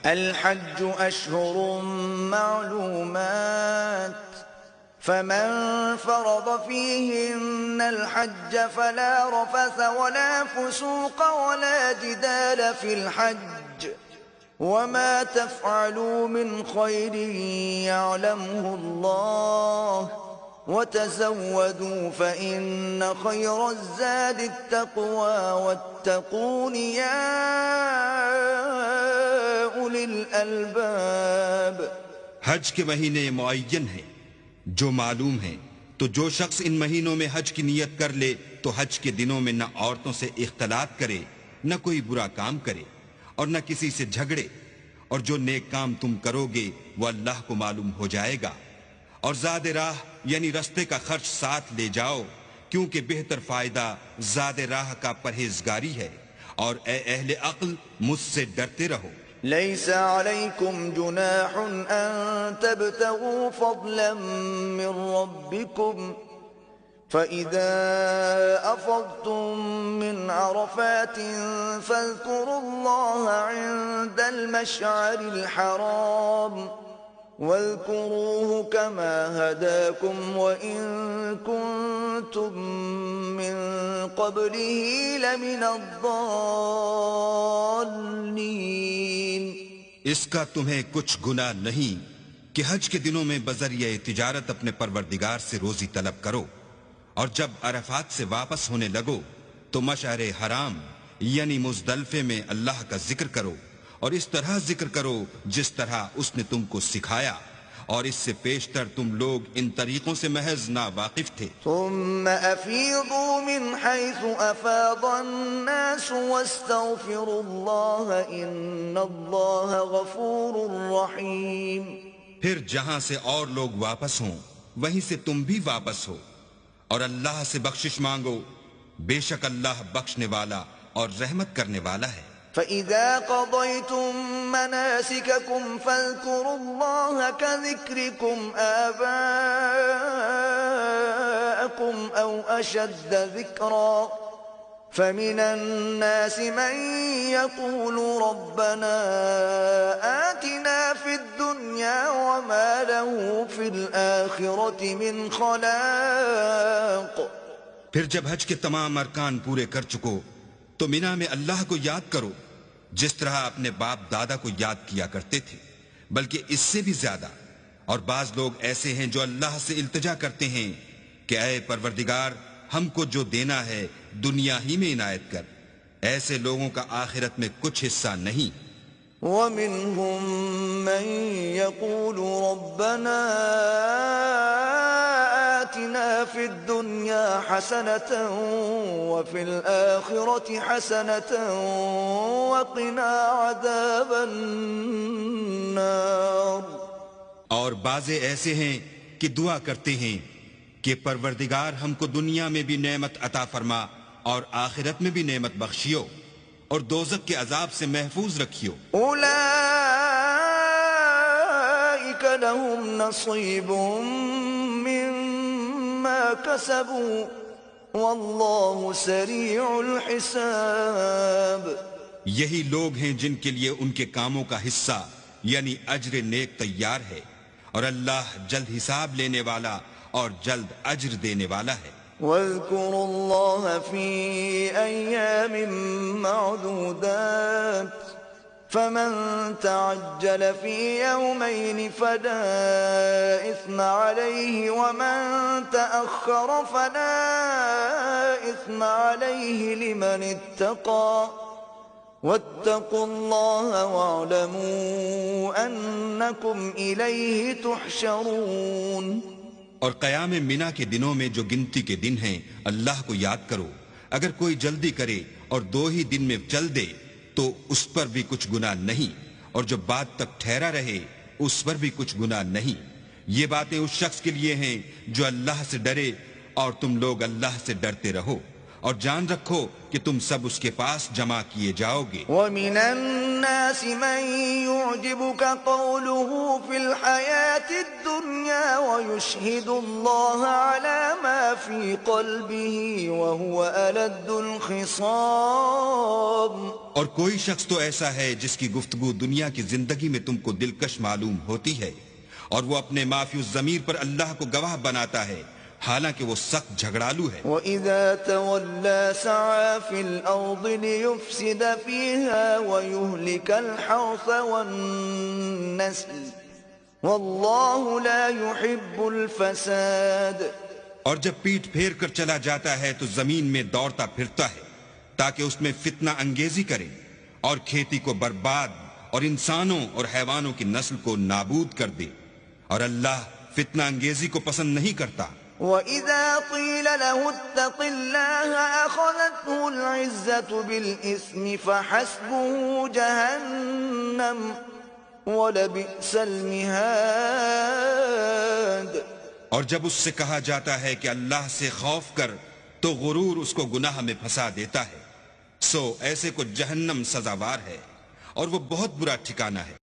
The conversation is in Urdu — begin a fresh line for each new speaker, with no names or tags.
الحج أشهر معلومات فمن فرض فيهن الحج فلا رفث ولا فسوق ولا جدال في الحج وما تفعلوا من خير يعلمه الله وتزودوا فإن خير الزاد التقوى واتقون يا أولي الألباب.
حج کے مہینے معین ہیں جو معلوم ہیں، تو جو شخص ان مہینوں میں حج کی نیت کر لے تو حج کے دنوں میں نہ عورتوں سے اختلاط کرے، نہ کوئی برا کام کرے اور نہ کسی سے جھگڑے، اور جو نیک کام تم کرو گے وہ اللہ کو معلوم ہو جائے گا. اور زاد راہ یعنی رستے کا خرچ ساتھ لے جاؤ، کیونکہ بہتر فائدہ زاد راہ کا پرہیزگاری ہے. اور اے اہل عقل، مجھ سے ڈرتے رہو.
ليس عليكم جناح أن تبتغوا فضلا من ربكم فإذا أفضتم من عرفات فاذكروا الله عند المشعر الحرام واذكروه كما هداكم وإن كنتم من قبله لمن الضالين.
اس کا تمہیں کچھ گناہ نہیں کہ حج کے دنوں میں بذریعہ تجارت اپنے پروردگار سے روزی طلب کرو، اور جب عرفات سے واپس ہونے لگو تو مشعر حرام یعنی مزدلفے میں اللہ کا ذکر کرو، اور اس طرح ذکر کرو جس طرح اس نے تم کو سکھایا، اور اس سے پیشتر تم لوگ ان طریقوں سے محض ناواقف تھے.
ثم أفيضوا من حيث أفاض الناس واستغفروا الله إن الله غفور رحيم.
پھر جہاں سے اور لوگ واپس ہوں وہیں سے تم بھی واپس ہو، اور اللہ سے بخشش مانگو، بے شک اللہ بخشنے والا اور رحمت کرنے والا ہے.
فَإِذَا قَضَيْتُم مَّنَاسِكَكُمْ فَاذْكُرُوا اللَّهَ كَذِكْرِكُمْ آبَاءَكُمْ أَوْ أَشَدَّ ذِكْرًا فَمِنَ النَّاسِ مَن يَقُولُ رَبَّنَا آتِنَا فِي الدُّنْيَا وَمَا لَهُ فِي الْآخِرَةِ مِنْ خَلَاقٍ.
پھر جب حج کے تمام ارکان پورے کر چکو تو مینا میں اللہ کو یاد کرو جس طرح اپنے باپ دادا کو یاد کیا کرتے تھے، بلکہ اس سے بھی زیادہ. اور بعض لوگ ایسے ہیں جو اللہ سے التجا کرتے ہیں کہ اے پروردگار، ہم کو جو دینا ہے دنیا ہی میں عنایت کر. ایسے لوگوں کا آخرت میں کچھ حصہ نہیں.
وَمِنْهُمْ مَنْ يَقُولُ رَبَّنَا آتِنَا فِي الدُّنْيَا حَسَنَةً وَفِي الْآخِرَةِ حَسَنَةً وَقِنَا عَذَابَ النَّارِ.
اور بعضے ایسے ہیں کہ دعا کرتے ہیں کہ پروردگار ہم کو دنیا میں بھی نعمت عطا فرما اور آخرت میں بھی نعمت بخشیو اور دوزخ کے عذاب سے محفوظ رکھیو.
اولئک لهم نصیب مما کسبوا واللہ سریع الحساب.
یہی لوگ ہیں جن کے لیے ان کے کاموں کا حصہ یعنی اجر نیک تیار ہے، اور اللہ جلد حساب لینے والا اور جلد اجر دینے والا ہے.
واذكروا الله في أيام معدودات فمن تعجل في يومين فلا إثم عليه ومن تأخر فلا إثم عليه لمن اتقى واتقوا الله واعلموا أنكم إليه تحشرون.
اور قیام منا کے دنوں میں جو گنتی کے دن ہیں اللہ کو یاد کرو. اگر کوئی جلدی کرے اور 2 ہی دن میں چل دے تو اس پر بھی کچھ گناہ نہیں، اور جو بات تک ٹھہرا رہے اس پر بھی کچھ گناہ نہیں. یہ باتیں اس شخص کے لیے ہیں جو اللہ سے ڈرے، اور تم لوگ اللہ سے ڈرتے رہو. اور جان رکھو کہ تم سب اس کے پاس جمع کیے جاؤ گے۔
وَمِنَ النَّاسِ مَن يُعْجِبُكَ قَوْلُهُ فِي الْحَيَاةِ الدُّنْيَا وَيُشْهِدُ اللَّهَ عَلَى مَا فِي قَلْبِهِ وَهُوَ أَلَدُّ الْخِصَامِ۔
اور کوئی شخص تو ایسا ہے جس کی گفتگو دنیا کی زندگی میں تم کو دلکش معلوم ہوتی ہے، اور وہ اپنے معافی الضمیر پر اللہ کو گواہ بناتا ہے، حالانکہ وہ سخت جھگڑالو ہے۔
وَإِذَا تَوَلَّى سَعَى فِي الْأَرْضِ لِيُفْسِدَ فِيهَا وَيُهْلِكَ الْحَرْثَ وَالنَّسْلَ وَاللَّهُ لَا يُحِبُّ الْفَسَادَ۔
اور جب پیٹ پھیر کر چلا جاتا ہے تو زمین میں دوڑتا پھرتا ہے تاکہ اس میں فتنہ انگیزی کرے اور کھیتی کو برباد اور انسانوں اور حیوانوں کی نسل کو نابود کر دے، اور اللہ فتنہ انگیزی کو پسند نہیں کرتا۔
وَإِذَا قِيلَ لَهُ اتَّقِ اللَّهَ أَخَذَتْهُ الْعِزَّةُ بِالْإِثْمِ فَحَسْبُهُ جَهَنَّمُ وَلَبِئْسَ الْمِهَادُ۔
اور جب اس سے کہا جاتا ہے کہ اللہ سے خوف کر تو غرور اس کو گناہ میں پھنسا دیتا ہے، سو ایسے کو جہنم سزاوار ہے اور وہ بہت برا ٹھکانہ ہے۔